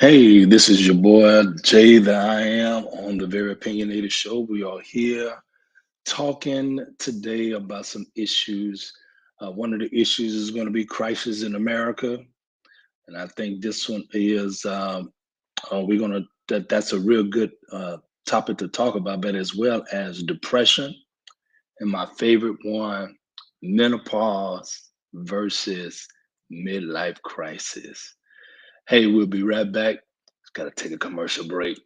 Hey, this is your boy Jay, the I am on the Very Opinionated Show. We are here talking today about some issues. One of the issues is going to be crisis in America, and I think this one is we're gonna that's a real good topic to talk about, but as well as depression, and my favorite one, menopause versus midlife crisis. Hey, we'll be right back. Got to take a commercial break.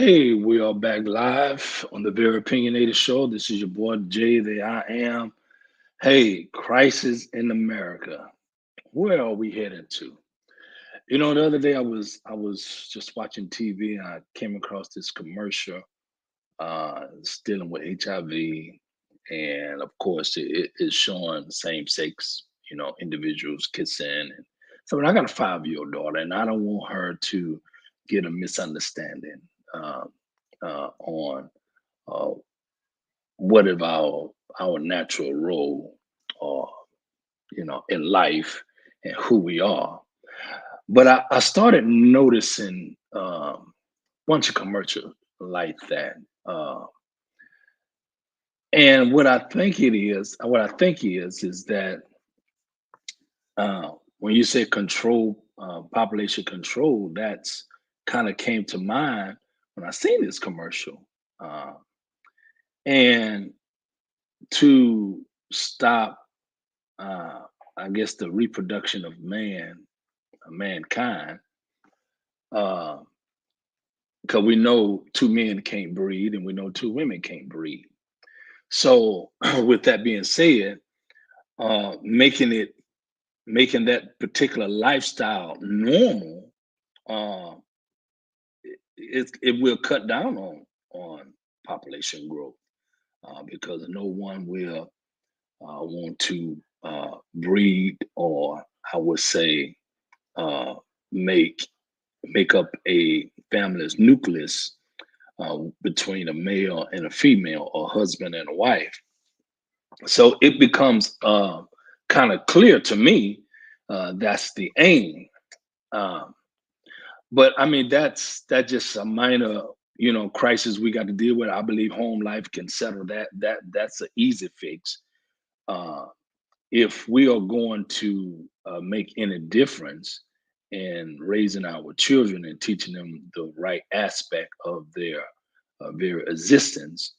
Hey, we are back live on the Very Opinionated Show. This is your boy Jay, the I am. Hey, crisis in America. Where are we heading to? The other day I was just watching TV and I came across this commercial. It's dealing with HIV, and of course it is showing same-sex, individuals kissing. And so I got a 5-year-old daughter, and I don't want her to get a misunderstanding. Um, on uh, what is our natural role, or in life, and who we are. But I started noticing bunch of commercial like that, and what I think is that when you say control, population control, that's kind of came to mind when I seen this commercial. Uh, and to stop, uh, I guess, the reproduction of mankind, because we know two men can't breed, and we know two women can't breed. So, with that being said, uh, making it making that particular lifestyle normal, uh, it will cut down on population growth, because no one will want to breed, or I would say uh, make make up a family's nucleus between a male and a female, or husband and a wife. So it becomes kind of clear to me that's the aim. Um, but I mean, that's just a minor, crisis we got to deal with. I believe home life can settle that. That's an easy fix. Uh, if we are going to make any difference in raising our children and teaching them the right aspect of their very existence,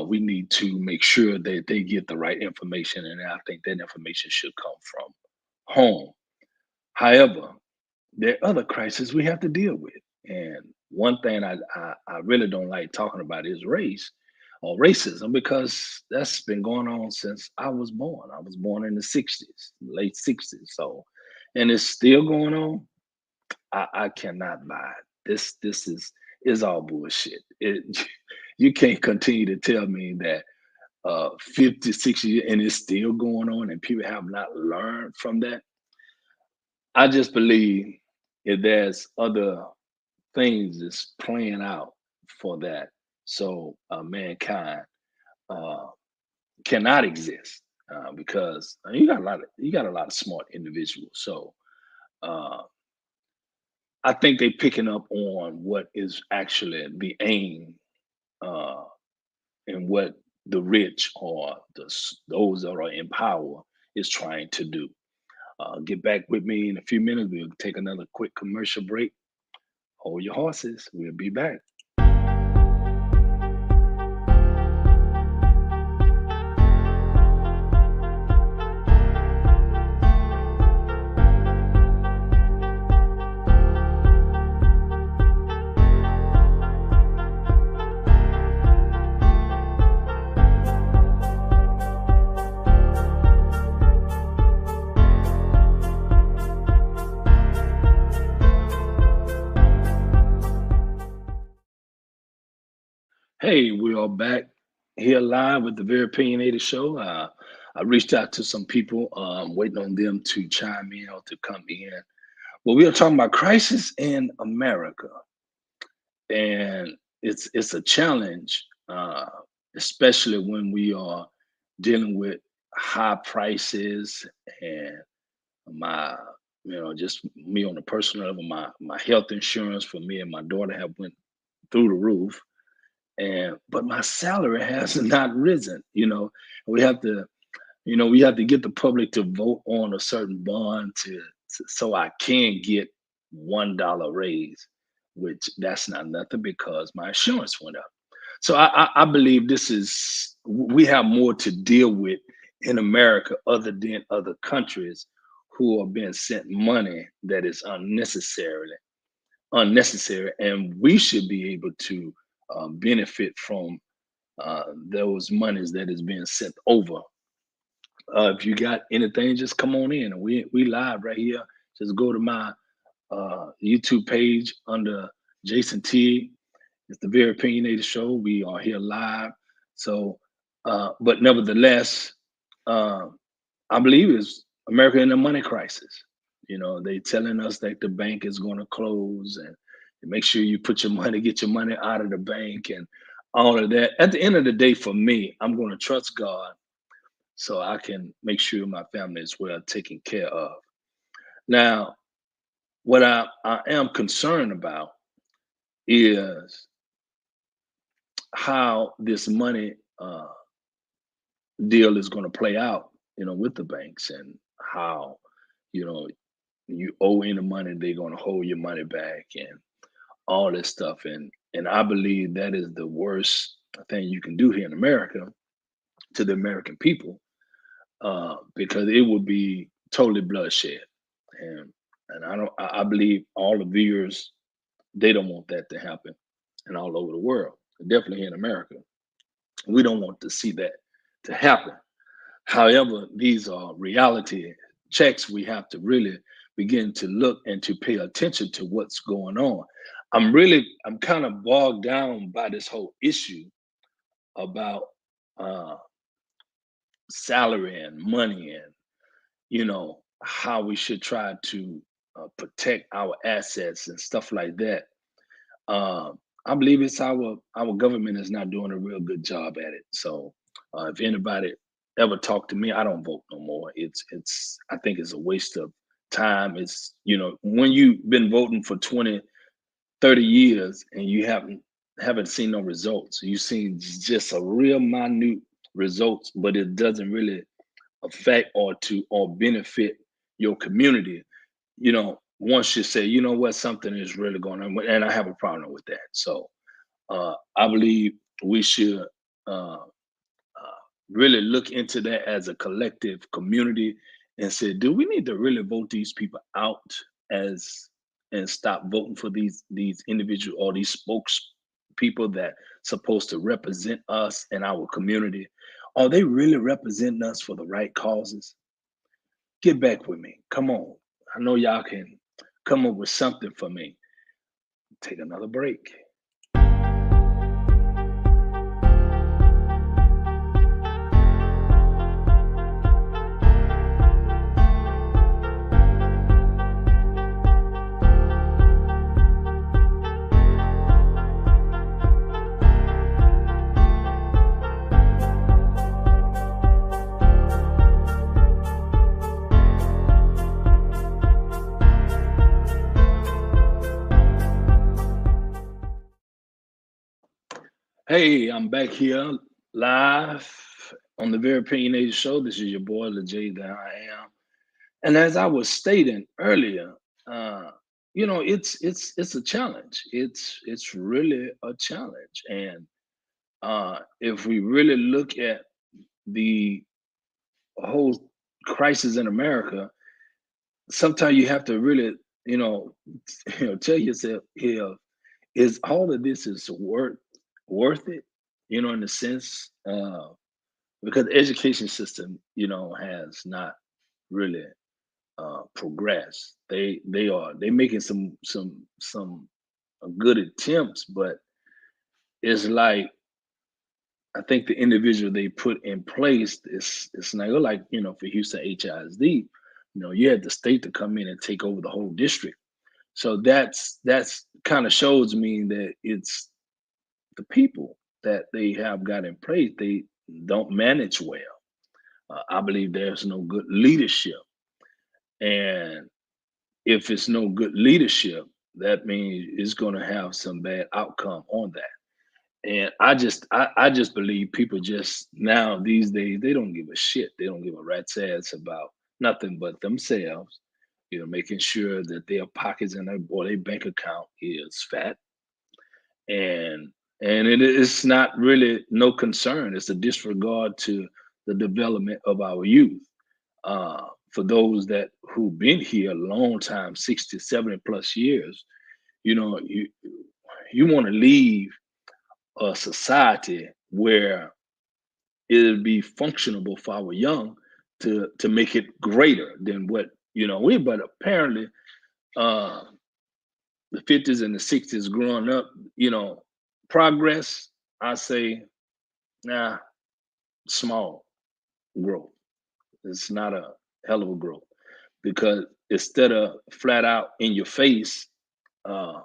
we need to make sure that they get the right information, and I think that information should come from home. However, there are other crises we have to deal with, and one thing I really don't like talking about is race or racism, because that's been going on since I was born. I was born in the '60s, late '60s, so, and it's still going on. I cannot buy it. This is all bullshit. You can't continue to tell me that 50, 60 years and it's still going on and people have not learned from that. I just believe if there's other things that's playing out for that, so mankind uh, cannot exist, because you got a lot of smart individuals. So uh, I think they're picking up on what is actually the aim, uh, and what the rich, or those that are in power, is trying to do. Get back with me in a few minutes. We'll take another quick commercial break. Hold your horses. We'll be back. Hey, we are back here live with the Very Opinionated Show. I reached out to some people, waiting on them to chime in or to come in. Well, we are talking about crisis in America, and it's a challenge, especially when we are dealing with high prices and my, just me on a personal level, my health insurance for me and my daughter have went through the roof, and but my salary has not risen. We have to we have to get the public to vote on a certain bond so I can get $1 raise, which that's not nothing because my insurance went up. So I believe this is we have more to deal with in America other than other countries who are being sent money that is unnecessary, and we should be able to benefit from those monies that is being sent over. If you got anything, just come on in. We live right here. Just go to my YouTube page under Jason T. It's the Very Opinionated Show. We are here live. So, but nevertheless, uh, I believe it's America in a money crisis. They telling us that the bank is going to close and make sure you put your money, get your money out of the bank and all of that. At the end of the day, for me, I'm going to trust God so I can make sure my family is well taken care of. Now, what I am concerned about is how this money deal is going to play out, with the banks and how, you know, you owe any money, they're going to hold your money back and all this stuff. And I believe that is the worst thing you can do here in America to the American people, because it would be totally bloodshed. And I believe all the viewers, they don't want that to happen and all over the world. Definitely here in America. We don't want to see that to happen. However, these are reality checks. We have to really begin to look and to pay attention to what's going on. I'm kind of bogged down by this whole issue about uh, salary and money and how we should try to protect our assets and stuff like that. I believe it's our government is not doing a real good job at it. So if anybody ever talk to me, I don't vote no more. It's I think it's a waste of time. It's when you've been voting for 20, 30 years and you haven't seen no results. You've seen just a real minute results, but it doesn't really affect or benefit your community. Once you say, what, something is really going on, and I have a problem with that. So I believe we should really look into that as a collective community and say, do we need to really vote these people out as and stop voting for these individual or these spokes people that supposed to represent us and our community? Are they really representing us for the right causes? Get back with me. Come on. I know y'all can come up with something for me. Take another break. Hey, I'm back here live on the Very Opinionated Show. This is your boy, Lejay, that I am. And as I was stating earlier, it's a challenge. It's really a challenge. And if we really look at the whole crisis in America, sometimes you have to really, you know, tell yourself, here, is all of this is worth it? In the sense, because the education system, has not really progressed. They making some good attempts, but it's like I think the individual they put in place is it's like for Houston HISD, you had the state to come in and take over the whole district. So that's kind of shows me that it's the people that they have got in place. They don't manage well. I believe there's no good leadership, and if it's no good leadership, that means it's going to have some bad outcome on that. And I just believe people just now these days they don't give a shit. They don't give a rat's ass about nothing but themselves. Making sure that their pockets and their bank account is fat, and it's not really no concern. It's a disregard to the development of our youth. For those that who've been here a long time, 60, 70 plus years, you want to leave a society where it'll be functionable for our young to make it greater than what we. But apparently, uh, the 50s and the 60s growing up, progress. I say, nah, small growth. It's not a hell of a growth because instead of flat out in your face uh,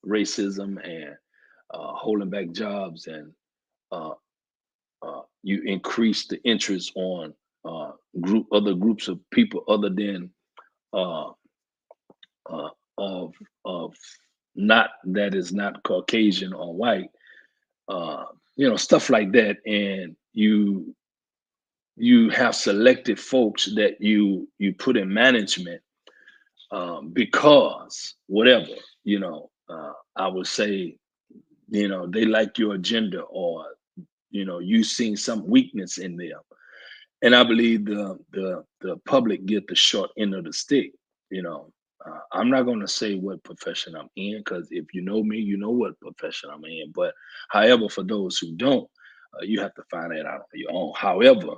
racism and holding back jobs and uh, you increase the interest on other groups of people other than uh, uh, of not that is not Caucasian or white, stuff like that, and you have selected folks that you put in management because whatever I would say they like your agenda or you seen some weakness in them. And I believe the public get the short end of the stick. I'm not going to say what profession I'm in because if you know me, you know what profession I'm in. But however, for those who don't, you have to find that out on your own. However,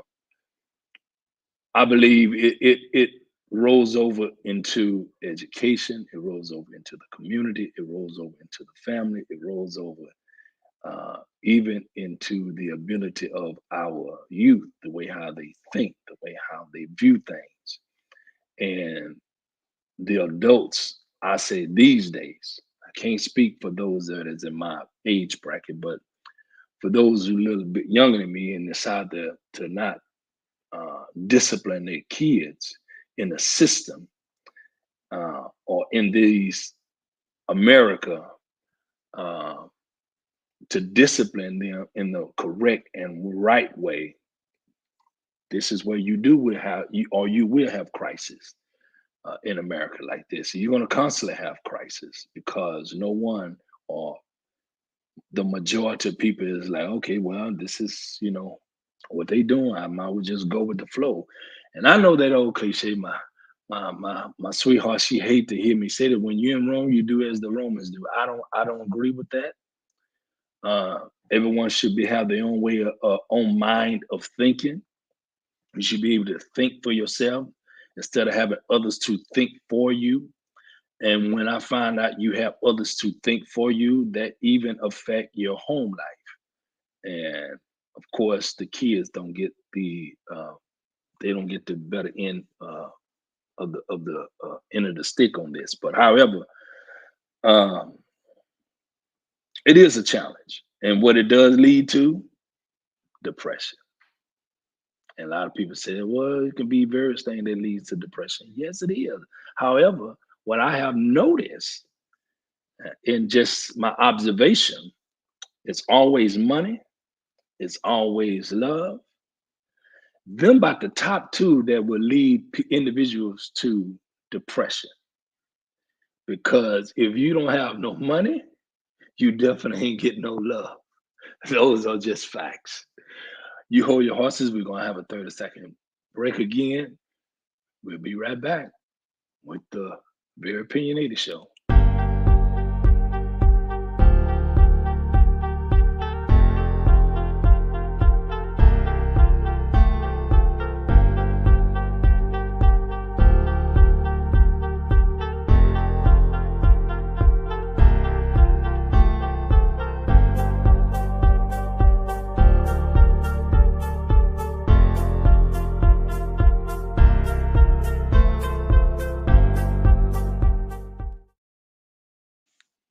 I believe it rolls over into education. It rolls over into the community. It rolls over into the family. It rolls over even into the ability of our youth, the way how they think, the way how they view things. And the adults, I say these days, I can't speak for those that is in my age bracket, but for those who are a little bit younger than me and decide to not discipline their kids in the system or in these America, to discipline them in the correct and right way, this is where you will have crisis in America like this. You're going to constantly have crisis because no one or the majority of people is like, okay, well, this is what they doing. I might well just go with the flow. And I know that old cliche. My sweetheart, she hate to hear me say that when you're in Rome, you do as the Romans do. I don't agree with that. Everyone should have their own way own mind of thinking. You should be able to think for yourself instead of having others to think for you. And when I find out you have others to think for you, that even affect your home life. And of course, the kids don't get the better end of the end of the stick on this. But however, um, it is a challenge, and what it does lead to depression. And a lot of people say, well, it can be various things that leads to depression. Yes, it is. However, what I have noticed in just my observation, it's always money, it's always love. Them about the top two that will lead individuals to depression. Because if you don't have no money, you definitely ain't getting no love. Those are just facts. You hold your horses. We're going to have a 30-second break again. We'll be right back with the Very Opinionated Show.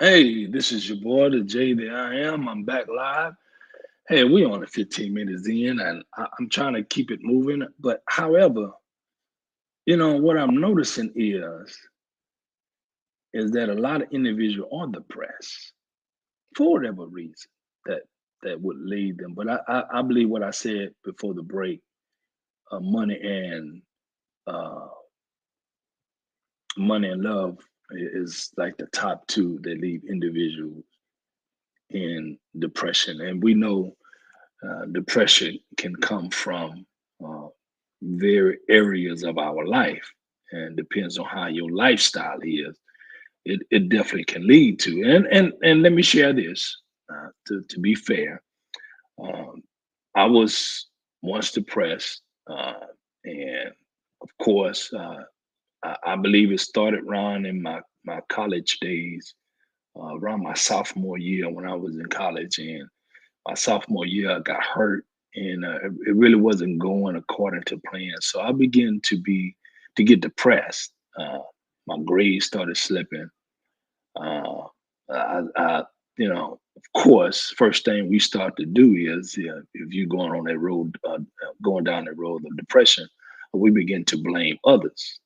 Hey, this is your boy, the J that I am. I'm back live. Hey, we only 15 minutes in, and I'm trying to keep it moving. But however, what I'm noticing is that a lot of individuals are depressed for whatever reason that that would lead them. But I believe what I said before the break, money and uh, money and love is like the top two that leave individuals in depression, and we know depression can come from uh, very areas of our life, and depends on how your lifestyle is. It definitely can lead to. And let me share this to be fair. Um, I was once depressed, and of course, I believe it started around in my college days, around my sophomore year when I was in college, and my sophomore year, I got hurt, and it really wasn't going according to plan. So I began to get depressed. My grades started slipping. Uh, of course, first thing we start to do is, if you're going on that road, going down the road of depression, we begin to blame others.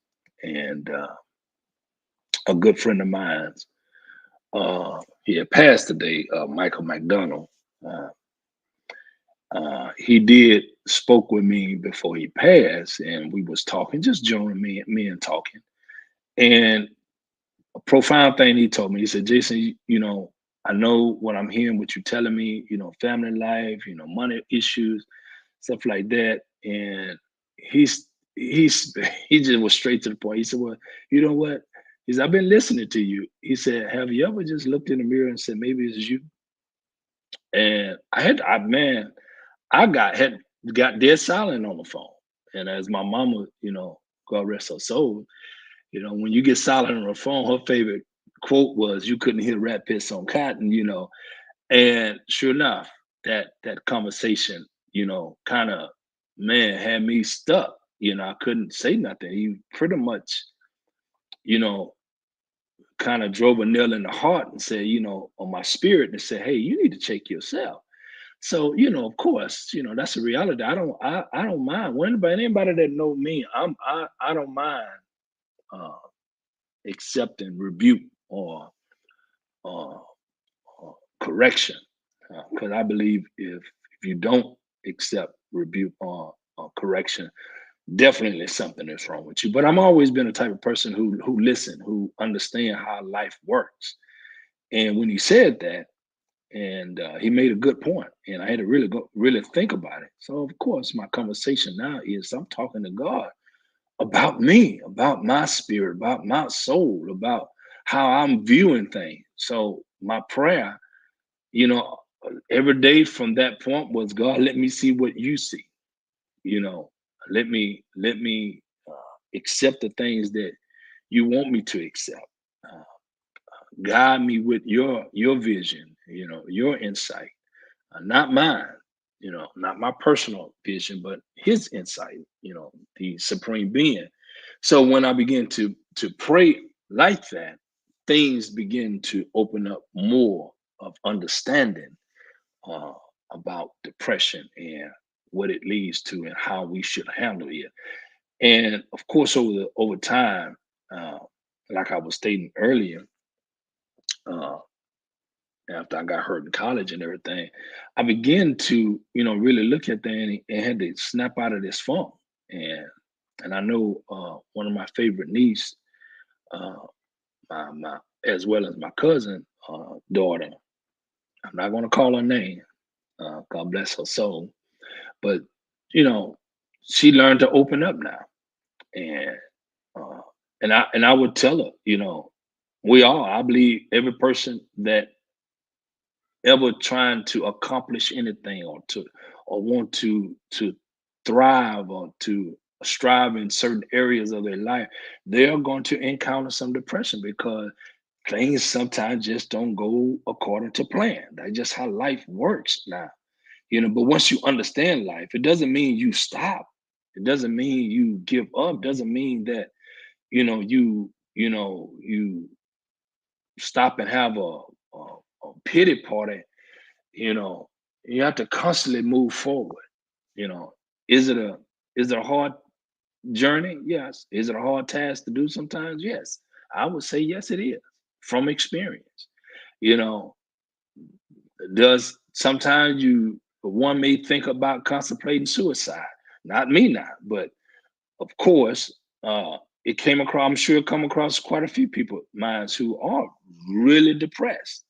And a good friend of mine, he had passed today, Michael McDonald. Uh, he did spoke with me before he passed, and we was talking, just joining me and talking. And a profound thing he told me, he said, Jason, I know what I'm hearing, what you're telling me, family life, money issues, stuff like that. And he's he just was straight to the point. He said, well, you know what? He said, I've been listening to you. He said, have you ever just looked in the mirror and said, maybe it's you? And man, I got dead silent on the phone. And as my mama, God rest her soul, when you get silent on the phone, her favorite quote was, "You couldn't hear rat piss on cotton." And sure enough, that conversation, kind of, man, had me stuck. I couldn't say nothing. He pretty much, you know, kind of drove a nail in the heart and said, on my spirit, and said, "Hey, you need to check yourself." So, of course, that's a reality. I don't mind. When anybody that know me, I don't mind uh accepting rebuke or, or correction. Because I believe if you don't accept rebuke or correction, definitely something is wrong with you. But I'm always been a type of person who listen, who understand how life works. And when he said that, and he made a good point, and I had to really think about it. So of course, my conversation now is I'm talking to God about me, about my spirit, about my soul, about how I'm viewing things. So my prayer, you know, every day from that point was, God, let me see what you see. You know, let me accept the things that you want me to accept. Uh, Guide me with your vision, your insight, not mine, not my personal vision, but his insight, the supreme being. So when I begin to pray like that, things begin to open up more of understanding uh, about depression and what it leads to and how we should handle it. And of course, over time, uh, like I was stating earlier, uh, after I got hurt in college and everything, I began to, really look at things and had to snap out of this funk. And and I know one of my favorite niece, uh, my as well as my cousin daughter. I'm not going to call her name. God bless her soul. But you know, she learned to open up now, and uh, and I would tell her, we all, I believe, every person that ever trying to accomplish anything or want to thrive or to strive in certain areas of their life, they are going to encounter some depression because things sometimes just don't go according to plan. That's just how life works now. But once you understand life, it doesn't mean you stop. It doesn't mean you give up. Doesn't mean that you stop and have a pity party. You know, you have to constantly move forward. You know, is it a is it a hard journey? Yes. Is it a hard task to do sometimes? Yes. I would say yes, it is from experience. You know, does sometimes you one may think about contemplating suicide. Not me not, but of course, it came across, I'm sure it come across quite a few people minds who are really depressed.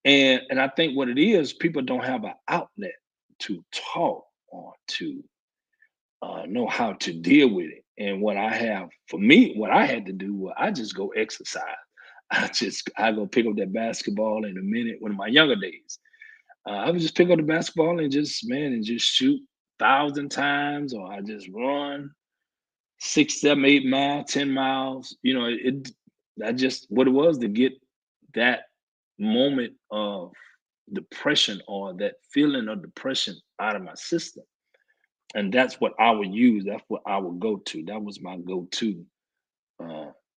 And I think what it is, people don't have an outlet to talk or to know how to deal with it. And what I have for me, what I had to do was I just go exercise. I go pick up that basketball in a minute. One of my younger days, I would just pick up the basketball and just man and just shoot 1,000 times, or I just run 6, 7, 8 miles, 10 miles. You know, that just what it was to get that moment of depression or that feeling of depression out of my system. And that's what I would use. That's what I would go to. That was my go-to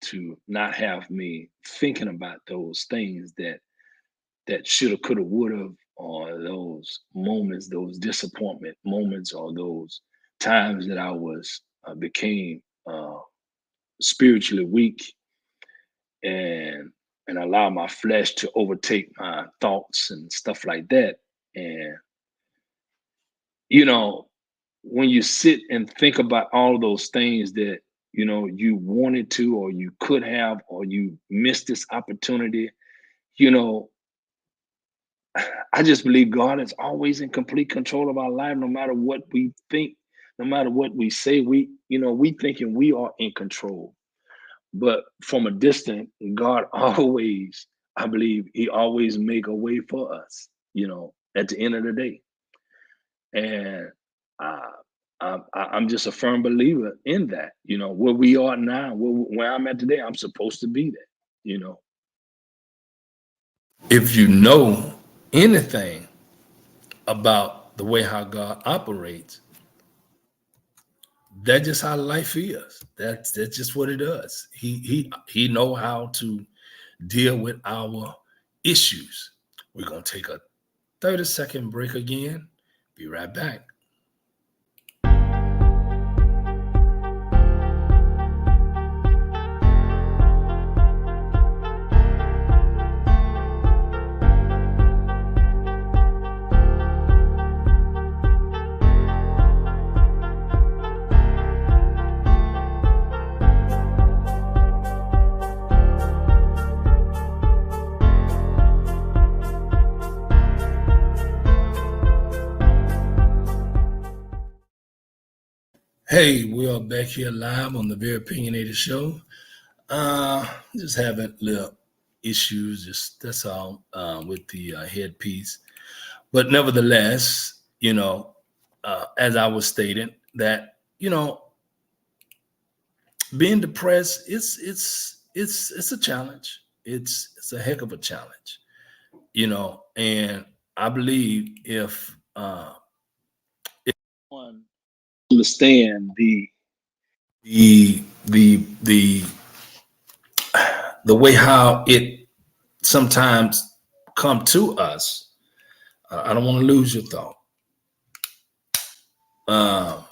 to not have me thinking about those things that shoulda, coulda, woulda, or those moments, those disappointment moments, or those times that I was became spiritually weak and allow my flesh to overtake my thoughts and stuff like that. And you know, when you sit and think about all of those things that you wanted to, or you could have, or you missed this opportunity, you know, I just believe God is always in complete control of our life, no matter what we think, no matter what we say. We thinking we are in control, but from a distance, God always, I believe, He always make a way for us. At the end of the day, and uh, I'm just a firm believer in that. Where we are now, where I'm at today, I'm supposed to be there. You know, If you know anything about the way how God operates, that's just how life is. That's just what it does. He know how to deal with our issues. We're gonna take a 30-second break again. Be right back. Hey, we are back here live on the Very Opinionated Show. Just having little issues, just that's all with the headpiece. But nevertheless, as I was stating, that being depressed, it's a challenge. It's a heck of a challenge, and I believe if one understand the the way how it sometimes come to us, I don't want to lose your thought. Uh,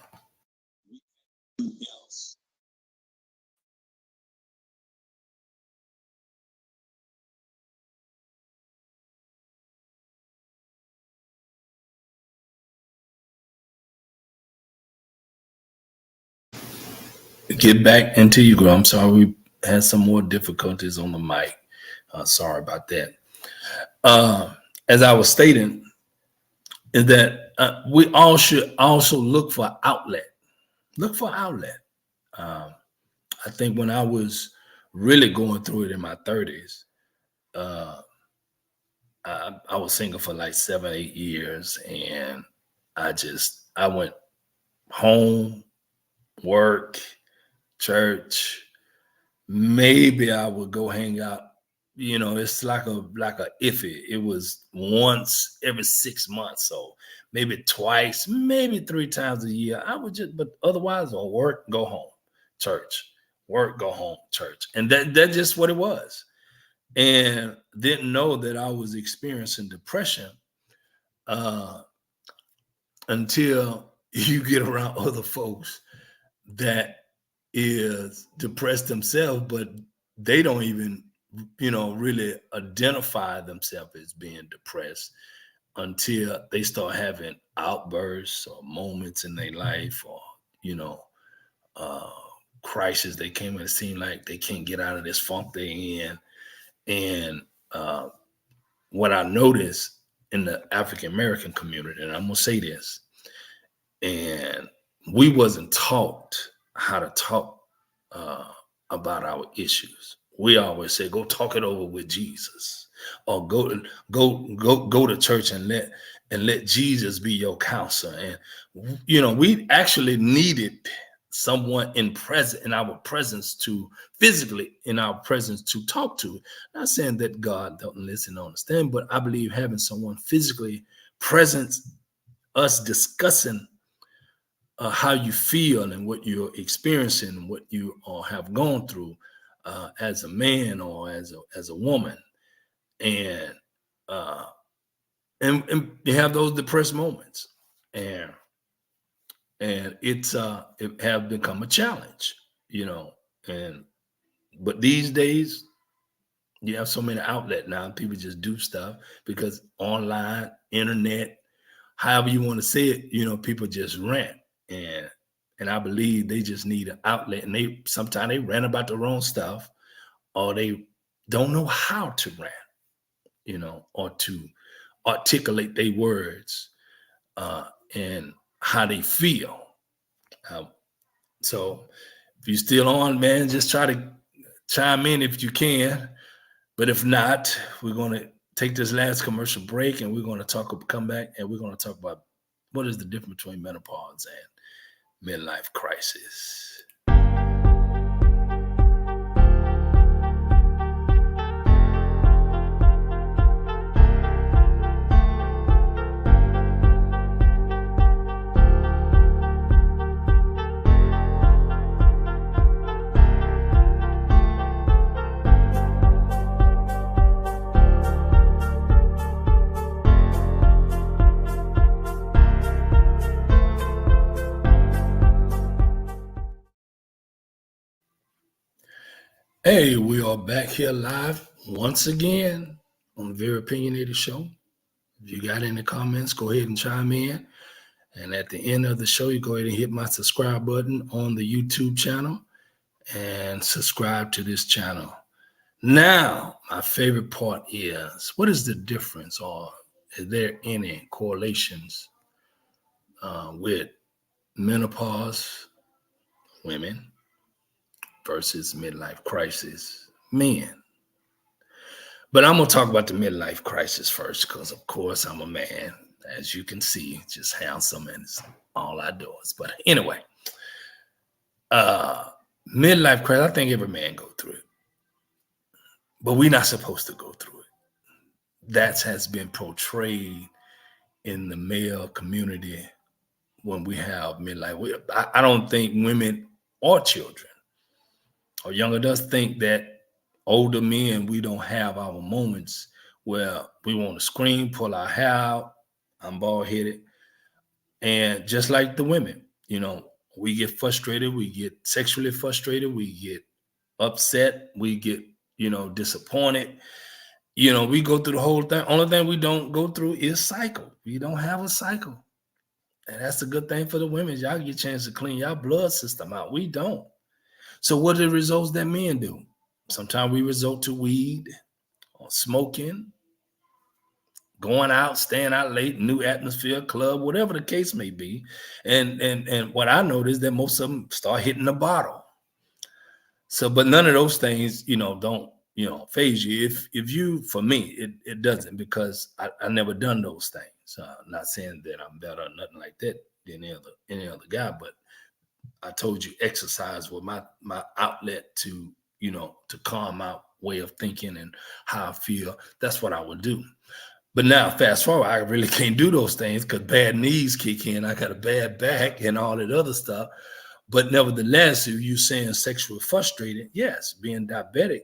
get back into you, girl. I'm sorry we had some more difficulties on the mic. Sorry about that. Uh, as I was stating, is that we all should also look for outlet. Look for outlet. Um, I think when I was really going through it in my 30s, uh, I was single for like 7, 8 years, and I went home, work, church. Maybe I would go hang out. It's like a iffy. It was once every 6 months, so maybe twice, maybe 3 times a year. I would just, but otherwise, on work, go home, church, work, go home, church, and that's just what it was. and didn't know that I was experiencing depression uh, until you get around other folks that is depressed themselves, but they don't even, really identify themselves as being depressed until they start having outbursts or moments in their life, or you know, uh, crisis. They came and it seem like they can't get out of this funk they're in. And uh, what I noticed in the African American community, and I'm gonna say this, and we wasn't taught how to talk uh, about our issues. We always say, "Go talk it over with Jesus," or go to church and let Jesus be your counselor. And we actually needed someone in our presence to physically in our presence to talk to. Not saying that God don't listen or understand, but I believe having someone physically present, us discussing how you feel and what you're experiencing and what you have gone through as a man or as a woman, and uh, and you have those depressed moments, and it have become a challenge, and but these days you have so many outlets now. People just do stuff because online, internet, however you want to say it, people just rant. And I believe they just need an outlet. And they sometimes they rant about the wrong stuff, or they don't know how to rant, or to articulate their words and how they feel. Uh, so if you're still on, man, just try to chime in if you can. But if not, we're going to take this last commercial break, and we're going to come back, and we're going to talk about what is the difference between menopause and midlife crisis. Hey, we are back here live once again on the Very Opinionated Show. If you got any comments, go ahead and chime in. And at the end of the show, you go ahead and hit my subscribe button on the YouTube channel and subscribe to this channel. Now, my favorite part is, what is the difference, or is there any correlations with menopause women versus midlife crisis men? But I'm going to talk about the midlife crisis first because, of course, I'm a man. As you can see, just handsome and it's all outdoors. But anyway, midlife crisis, I think every man go through it. But we're not supposed to go through it. That has been portrayed in the male community when we have midlife. I don't think women or children or young adults think that older men, we don't have our moments where we want to scream, pull our hair out. I'm bald headed. And just like the women, we get frustrated, we get sexually frustrated, we get upset, we get, disappointed. We go through the whole thing. Only thing we don't go through is cycle. We don't have a cycle. And that's a good thing for the women. Y'all get a chance to clean your blood system out. We don't. So what are the results that men do? Sometimes we resort to weed or smoking, going out, staying out late, new atmosphere, club, whatever the case may be. And what I noticed is that most of them start hitting the bottle. So, but none of those things, don't, phase you. If you, for me, it doesn't, because I never done those things. Not saying that I'm better or nothing like that than any other guy, but I told you exercise was my outlet to, to calm my way of thinking and how I feel. That's what I would do. But now, fast forward, I really can't do those things because bad knees kick in. I got a bad back and all that other stuff. But nevertheless, if you're saying sexually frustrated, yes, being diabetic,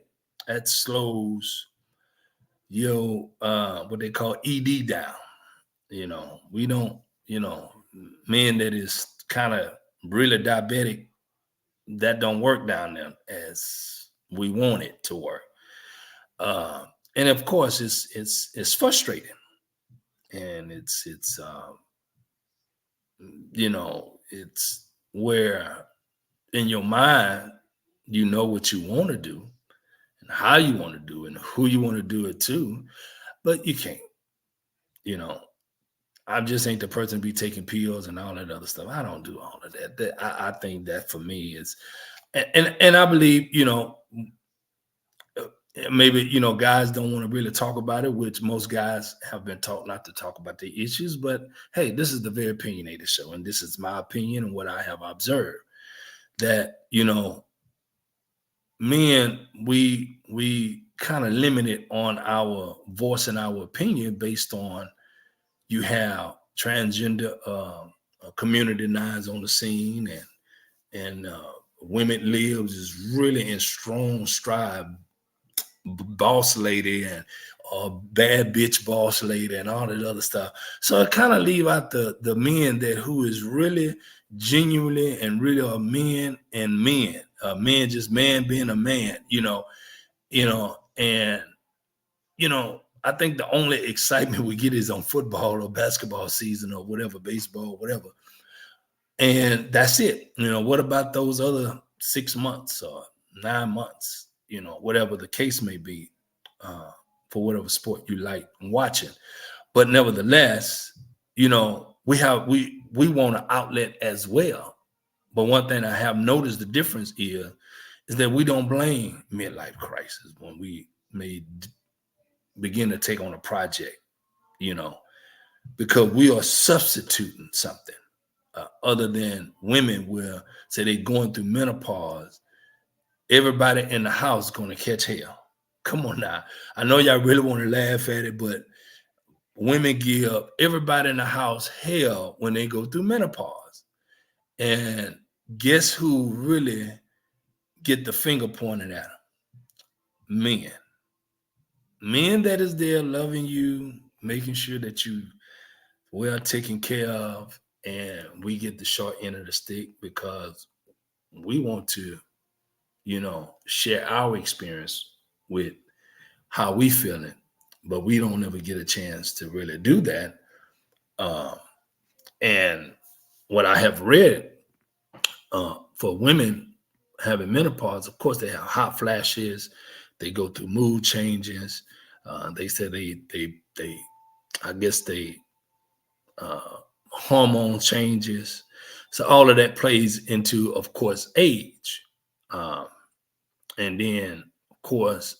that slows your what they call ED down. We don't, men that is kind of really diabetic, that don't work down there as we want it to work. Uh, and of course, it's frustrating, and it's where in your mind you know what you want to do and how you want to do it and who you want to do it to, but you can't. You know, I just ain't the person to be taking pills and all that other stuff. I don't do all of that. I think that for me is, and I believe, maybe guys don't want to really talk about it, which most guys have been taught not to talk about the issues. But hey, this is the Very Opinionated Show, and this is my opinion and what I have observed. That men, we kind of limited on our voice and our opinion based on you have transgender community nines on the scene, and women lives is really in strong stride, boss lady and bad bitch boss lady and all that other stuff. So it kind of leave out the men that who is really genuinely and really are men and men, men just man being a man, and I think the only excitement we get is on football or basketball season or whatever, baseball, whatever. And that's it. What about those other 6 months or 9 months, whatever the case may be, for whatever sport you like watching. But nevertheless, we want an outlet as well. But one thing I have noticed the difference is that we don't blame midlife crisis when we may begin to take on a project, because we are substituting something other than women will say they're going through menopause. Everybody in the house is going to catch hell. Come on now. I know y'all really want to laugh at it, but women give everybody in the house hell when they go through menopause. And guess who really get the finger pointed at them? Men. Men that is there loving you, making sure that you well taken care of, and we get the short end of the stick because we want to, share our experience with how we feeling, but we don't ever get a chance to really do that. Um, and what I have read for women having menopause, of course, they have hot flashes, they go through mood changes. They said they I guess they hormone changes. So all of that plays into, of course, age. Um, and then, of course,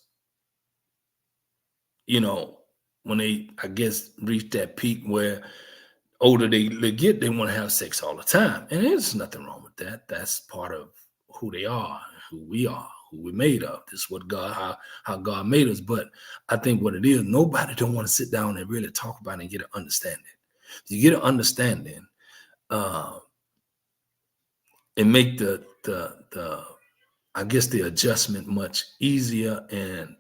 when they, I guess, reach that peak where older they get, they want to have sex all the time. And there's nothing wrong with that. That's part of who they are, who we are, who we're made of. This is what how God made us. But I think what it is, nobody don't want to sit down and really talk about it and get an understanding. You get an understanding, uh, and make the I guess the adjustment much easier and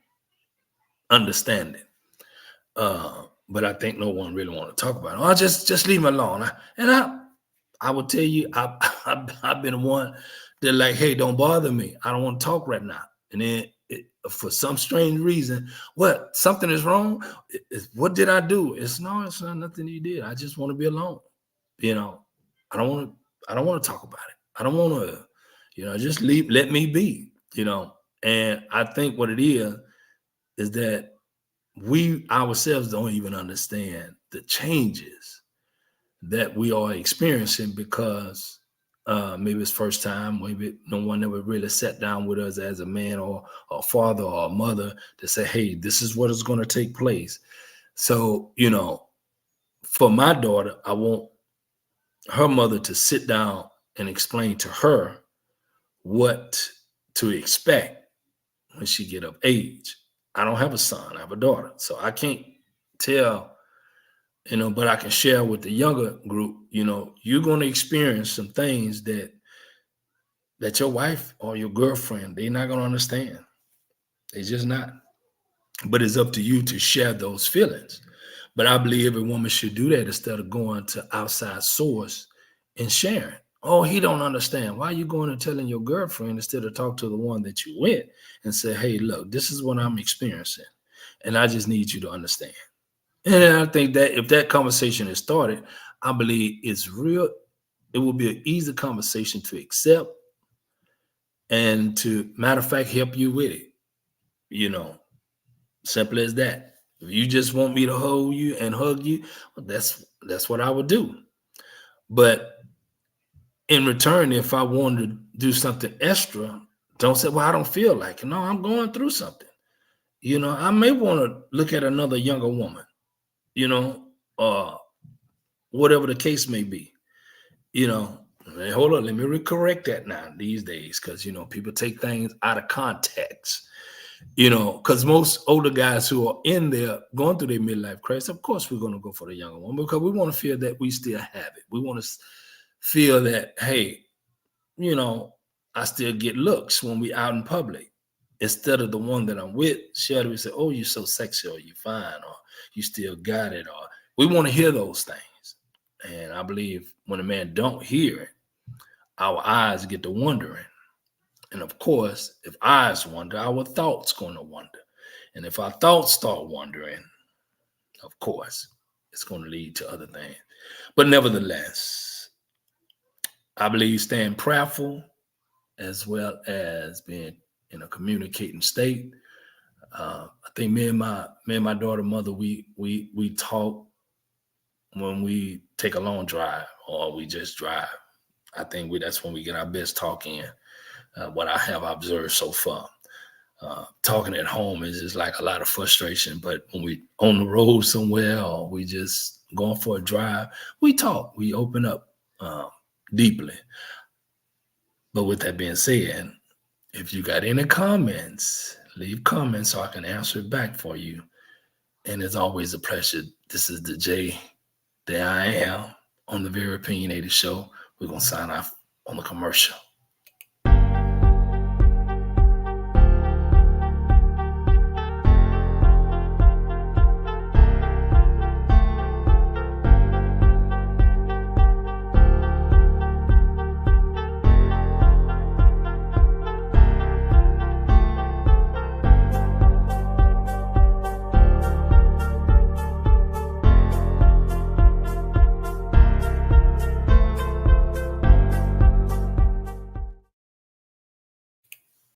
understanding. But I think no one really want to talk about it. Oh, just leave me alone. I will tell you, I've been one that like, hey, don't bother me. I don't want to talk right now. And then for some strange reason, what something is wrong? What did I do? It's not nothing you did. I just want to be alone. You know, I don't want to. I don't want to talk about it. I don't want to. Just leave. Let me be. And I think what it is that we ourselves don't even understand the changes that we are experiencing because maybe it's first time, maybe no one ever really sat down with us as a man or a father or a mother to say, hey, this is what is going to take place. So, for my daughter, I want her mother to sit down and explain to her what to expect when she get of age. I don't have a son, I have a daughter. So I can't tell, but I can share with the younger group, you're going to experience some things that your wife or your girlfriend, they're not going to understand. They just not. but it's up to you to share those feelings. But I believe every woman should do that instead of going to outside source and sharing. Oh, he don't understand. Why are you going and telling your girlfriend instead of talk to the one that you with and say, hey, look, this is what I'm experiencing. And I just need you to understand. And I think that if that conversation is started, I believe it's real. It will be an easy conversation to accept and to, matter of fact, help you with it. You know, simple as that. If you just want me to hold you and hug you, well, that's what I would do. But in return, if I wanted to do something extra, don't say, well, I don't feel like it. No, I'm going through something. You know, I may want to look at another younger woman, you know, uh, whatever the case may be. You know, hold on, let me correct that now these days, because you know, people take things out of context. You know, because most older guys who are in there going through their midlife crisis, of course, we're going to go for the younger one because we want to feel that we still have it. We want to feel that, hey, you know, I still get looks when we out in public. Instead of the one that I'm with, Shelly would say, oh, you're so sexy, or you fine, or you still got it, or we want to hear those things. And I believe when a man don't hear it, our eyes get to wondering. And of course, if eyes wonder, our thoughts going to wonder. And if our thoughts start wandering, of course, it's going to lead to other things. But nevertheless, I believe staying prayerful as well as being in a communicating state. I think me and my daughter mother, we talk when we take a long drive or we just drive. I think that's when we get our best talk in. What I have observed so far. Talking at home is just like a lot of frustration, but when we on the road somewhere or we just going for a drive, we talk, we open up deeply. But with that being said, if you got any comments, leave comments so I can answer it back for you. And it's always a pleasure. This is the J. There I am on the Very Opinionated Show. We're going to sign off on the commercial.